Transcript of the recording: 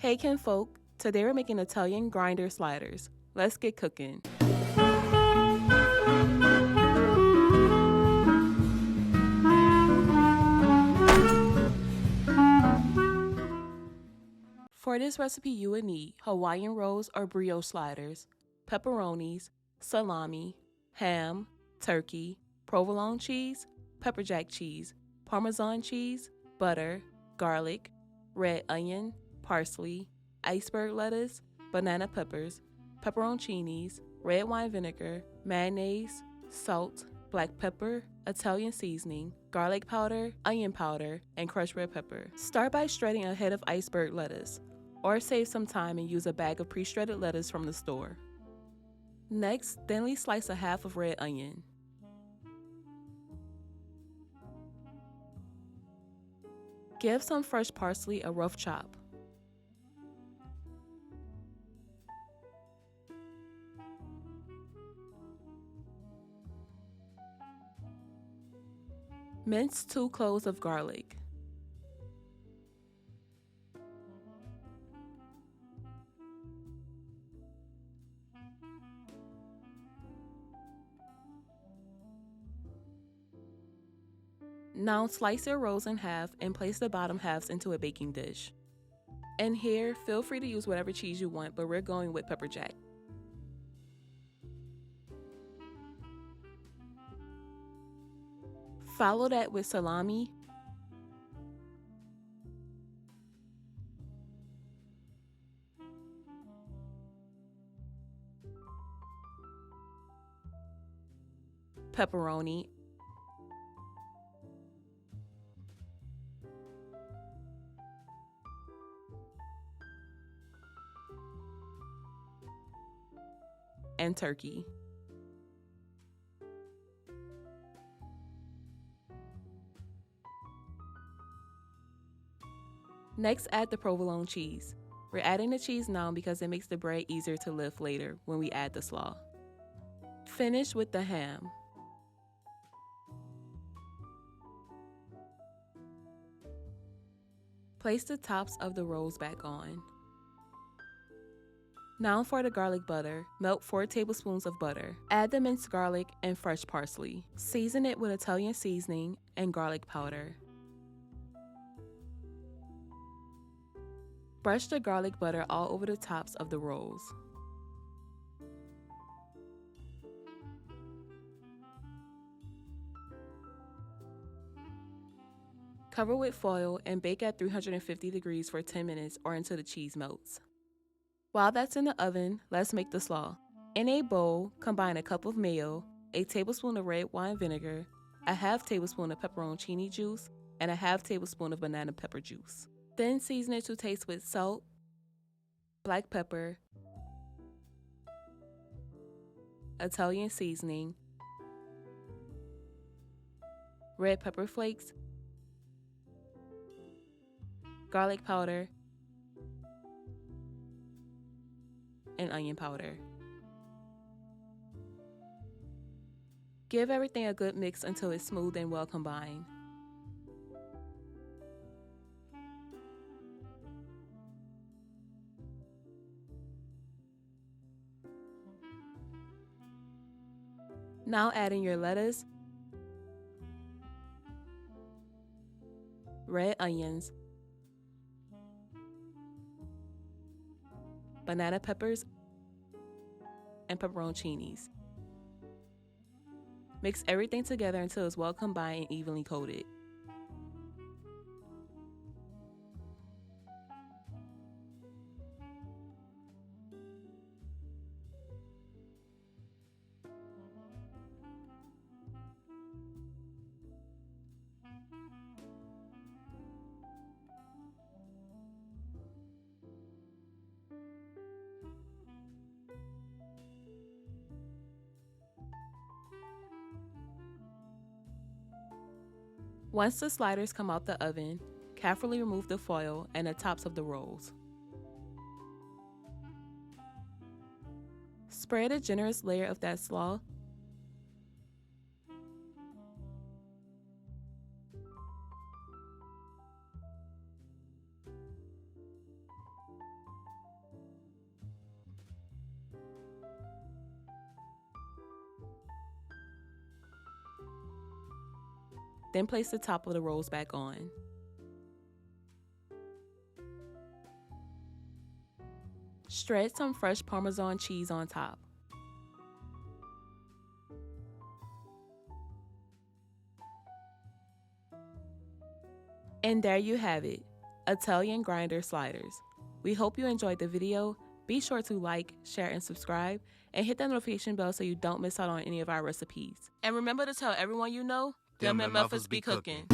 Hey kinfolk, today we're making Italian grinder sliders. Let's get cooking. For this recipe you would need Hawaiian rolls or brioche sliders, pepperonis, salami, ham, turkey, provolone cheese, pepper jack cheese, Parmesan cheese, butter, garlic, red onion, parsley, iceberg lettuce, banana peppers, pepperoncinis, red wine vinegar, mayonnaise, salt, black pepper, Italian seasoning, garlic powder, onion powder, and crushed red pepper. Start by shredding a head of iceberg lettuce, or save some time and use a bag of pre-shredded lettuce from the store. Next, thinly slice a half of red onion. Give some fresh parsley a rough chop. Mince 2 cloves of garlic. Now slice your rolls in half and place the bottom halves into a baking dish. And here, feel free to use whatever cheese you want, but we're going with pepper jack. Follow that with salami, pepperoni, and turkey. Next, add the provolone cheese. We're adding the cheese now because it makes the bread easier to lift later when we add the slaw. Finish with the ham. Place the tops of the rolls back on. Now for the garlic butter, melt 4 tablespoons of butter. Add the minced garlic and fresh parsley. Season it with Italian seasoning and garlic powder. Brush the garlic butter all over the tops of the rolls. Cover with foil and bake at 350 degrees for 10 minutes or until the cheese melts. While that's in the oven, let's make the slaw. In a bowl, combine a cup of mayo, a tablespoon of red wine vinegar, a half tablespoon of pepperoncini juice, and a half tablespoon of banana pepper juice. Then season it to taste with salt, black pepper, Italian seasoning, red pepper flakes, garlic powder, and onion powder. Give everything a good mix until it's smooth and well combined. Now add in your lettuce, red onions, banana peppers, and pepperoncinis. Mix everything together until it's well combined and evenly coated. Once the sliders come out the oven, carefully remove the foil and the tops of the rolls. Spread a generous layer of that slaw Then place the top of the rolls back on. Shred some fresh Parmesan cheese on top. And there you have it, Italian grinder sliders. We hope you enjoyed the video. Be sure to like, share, and subscribe, and hit that notification bell so you don't miss out on any of our recipes. And remember to tell everyone you know, them MFers be cooking.